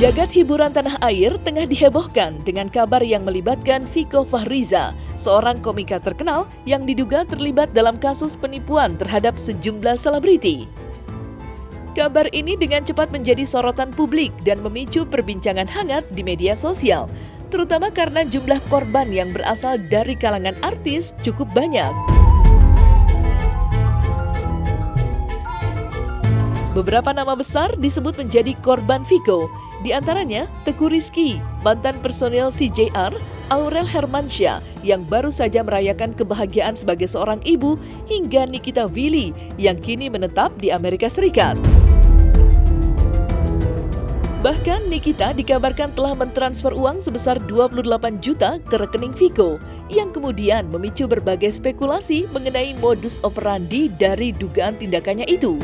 Jagat hiburan tanah air tengah dihebohkan dengan kabar yang melibatkan Viko Fahriza, seorang komika terkenal yang diduga terlibat dalam kasus penipuan terhadap sejumlah selebriti. Kabar ini dengan cepat menjadi sorotan publik dan memicu perbincangan hangat di media sosial, terutama karena jumlah korban yang berasal dari kalangan artis cukup banyak. Beberapa nama besar disebut menjadi korban Viko, di antaranya Teuku Rizky, mantan personil CJR, Aurel Hermansyah yang baru saja merayakan kebahagiaan sebagai seorang ibu, hingga Nikita Willy yang kini menetap di Amerika Serikat. Bahkan Nikita dikabarkan telah mentransfer uang sebesar 28 juta ke rekening Viko, yang kemudian memicu berbagai spekulasi mengenai modus operandi dari dugaan tindakannya itu.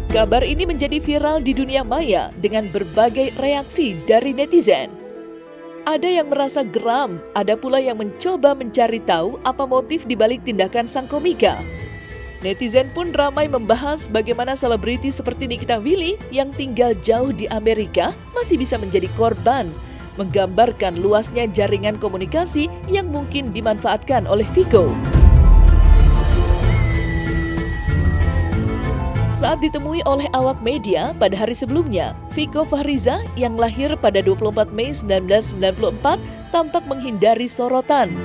Kabar ini menjadi viral di dunia maya dengan berbagai reaksi dari netizen. Ada yang merasa geram, ada pula yang mencoba mencari tahu apa motif dibalik tindakan sang komika. Netizen pun ramai membahas bagaimana selebriti seperti Nikita Willy yang tinggal jauh di Amerika masih bisa menjadi korban, menggambarkan luasnya jaringan komunikasi yang mungkin dimanfaatkan oleh Viko. Saat ditemui oleh awak media pada hari sebelumnya, Viko Fahriza yang lahir pada 24 Mei 1994 tampak menghindari sorotan.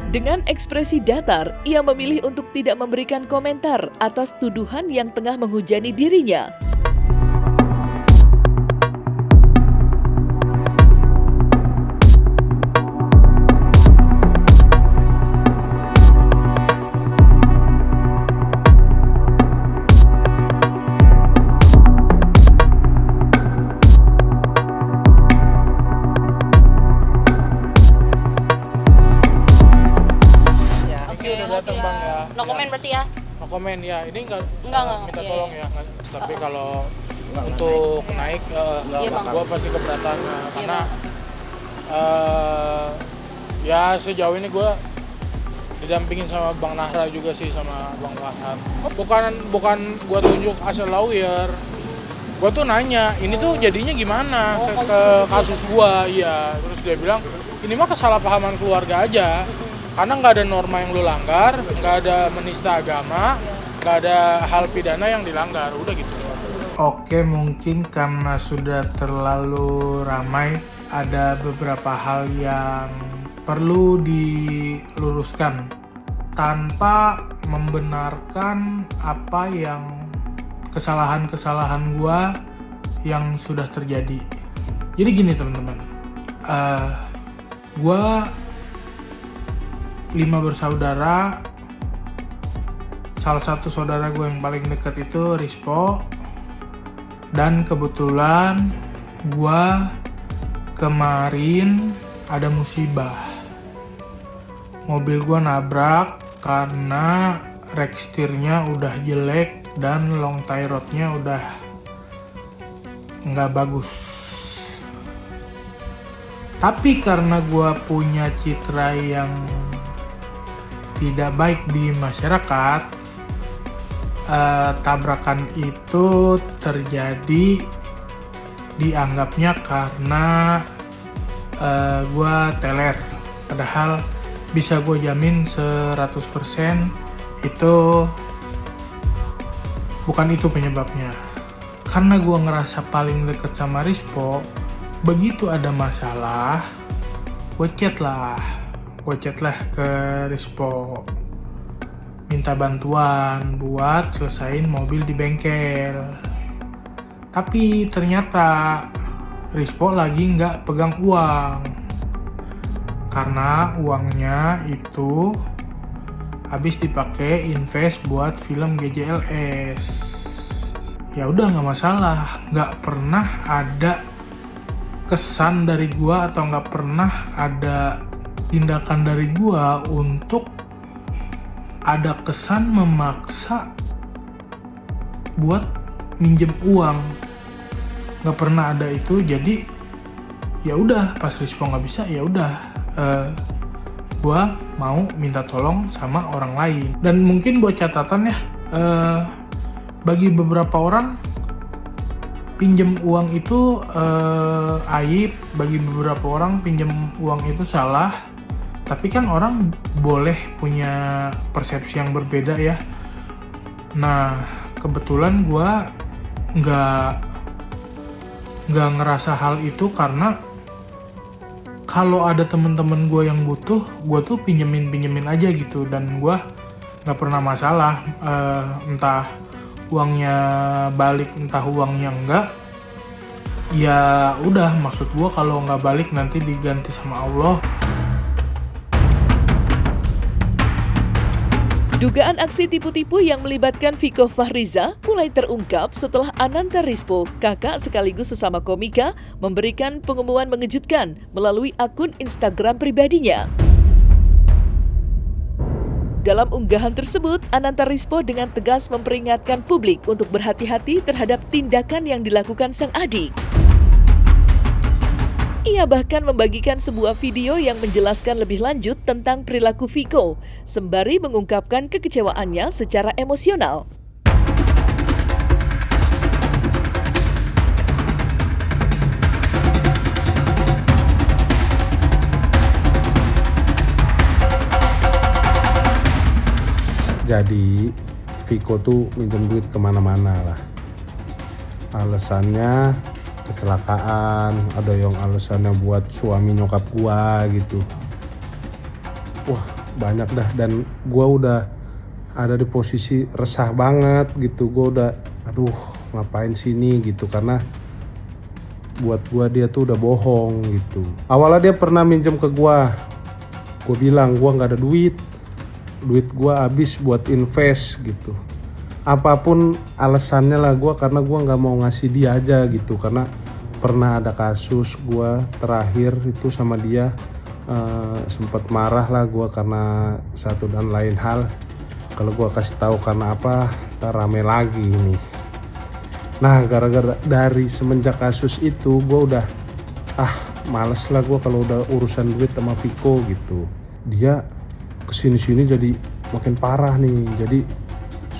Dengan ekspresi datar, ia memilih untuk tidak memberikan komentar atas tuduhan yang tengah menghujani dirinya. Datang bang ya. No comment berarti ya? No comment ya. Ini enggak minta iya, tolong iya. ya. Tapi kalau untuk naik, gua pasti keberatan karena ya sejauh ini gua didampingin sama Bang Nahra juga sih, sama Bang Wahab. Bukan gua tunjuk as a lawyer. Gua tuh nanya, ini tuh jadinya gimana ke kasus gua, iya. Terus dia bilang, ini mah kesalahpahaman keluarga aja. Karena nggak ada norma yang lu langgar, nggak ada menista agama, nggak ada hal pidana yang dilanggar, udah gitu. Oke, mungkin karena sudah terlalu ramai, ada beberapa hal yang perlu diluruskan tanpa membenarkan apa yang kesalahan-kesalahan gua yang sudah terjadi. Jadi gini teman-teman, gua 5 bersaudara. Salah satu saudara gue yang paling dekat itu Rispo. Dan kebetulan gue kemarin ada musibah. Mobil gue nabrak karena rek setirnya udah jelek dan long tie rodnya udah nggak bagus. Tapi karena gue punya citra yang tidak baik di masyarakat, tabrakan itu terjadi dianggapnya karena gua teler, padahal bisa gue jamin 100% itu bukan itu penyebabnya. Karena gua ngerasa paling deket sama Rispo, begitu ada masalah gue chat lah ke Rispo, minta bantuan buat selesain mobil di bengkel. Tapi ternyata Rispo lagi nggak pegang uang, karena uangnya itu habis dipakai invest buat film GJLS. Ya udah, nggak masalah, nggak pernah ada kesan dari gua atau nggak pernah ada tindakan dari gua untuk ada kesan memaksa buat minjem uang. Nggak pernah ada itu. Jadi ya udah, pas Rispo nggak bisa, ya udah gua mau minta tolong sama orang lain. Dan mungkin buat catatan ya, bagi beberapa orang pinjam uang itu aib, bagi beberapa orang pinjam uang itu salah. Tapi kan orang boleh punya persepsi yang berbeda ya. Nah, kebetulan gue nggak ngerasa hal itu karena kalau ada temen-temen gue yang butuh, gue tuh pinjemin aja gitu, dan gue nggak pernah masalah, entah uangnya balik entah uangnya enggak. Ya udah, maksud gue kalau nggak balik nanti diganti sama Allah. Dugaan aksi tipu-tipu yang melibatkan Viko Fahriza mulai terungkap setelah Ananta Rispo, kakak sekaligus sesama komika, memberikan pengumuman mengejutkan melalui akun Instagram pribadinya. Dalam unggahan tersebut, Ananta Rispo dengan tegas memperingatkan publik untuk berhati-hati terhadap tindakan yang dilakukan sang adik. Ia bahkan membagikan sebuah video yang menjelaskan lebih lanjut tentang perilaku Viko, sembari mengungkapkan kekecewaannya secara emosional. Jadi Viko tuh minjem duit kemana-mana lah. Alasannya kecelakaan, ada yang alasannya buat suami nyokap gua gitu. Wah, banyak dah, dan gua udah ada di posisi resah banget gitu. Gua udah aduh, ngapain sini gitu, karena buat gua dia tuh udah bohong gitu. Awalnya dia pernah minjem ke gua bilang gua nggak ada duit gua habis buat invest gitu. Apapun alasannya lah gua, karena gua nggak mau ngasih dia aja gitu, karena pernah ada kasus gua terakhir itu sama dia, sempat marah lah gua karena satu dan lain hal. Kalau gua kasih tahu karena apa, ntar rame lagi ini. Nah, gara-gara dari semenjak kasus itu gua udah males lah gua kalau udah urusan duit sama Viko gitu. Dia kesini-sini jadi makin parah nih. Jadi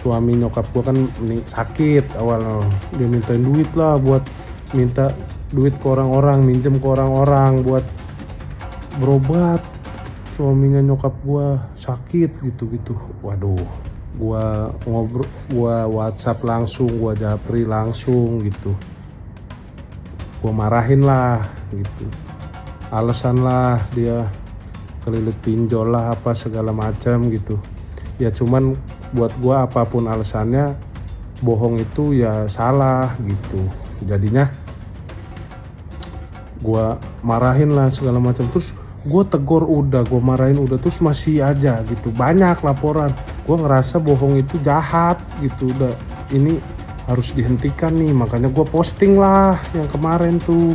suami nyokap gua kan sakit awalnya, dia mintain duit lah, buat minta duit ke orang-orang, minjem ke orang-orang buat berobat. Suaminya nyokap gua sakit gitu-gitu. Waduh, gua ngobrol, gua WhatsApp langsung, gua japri langsung gitu. Gua marahin lah gitu. Alasan lah dia kelilit pinjol lah apa segala macam gitu. Ya cuman buat gua apapun alasannya, bohong itu ya salah gitu. Jadinya gua marahin lah segala macam. Terus gua tegur udah, gua marahin udah, terus masih aja gitu. Banyak laporan. Gua ngerasa bohong itu jahat gitu. Udah, ini harus dihentikan nih. Makanya gua posting lah yang kemarin tuh.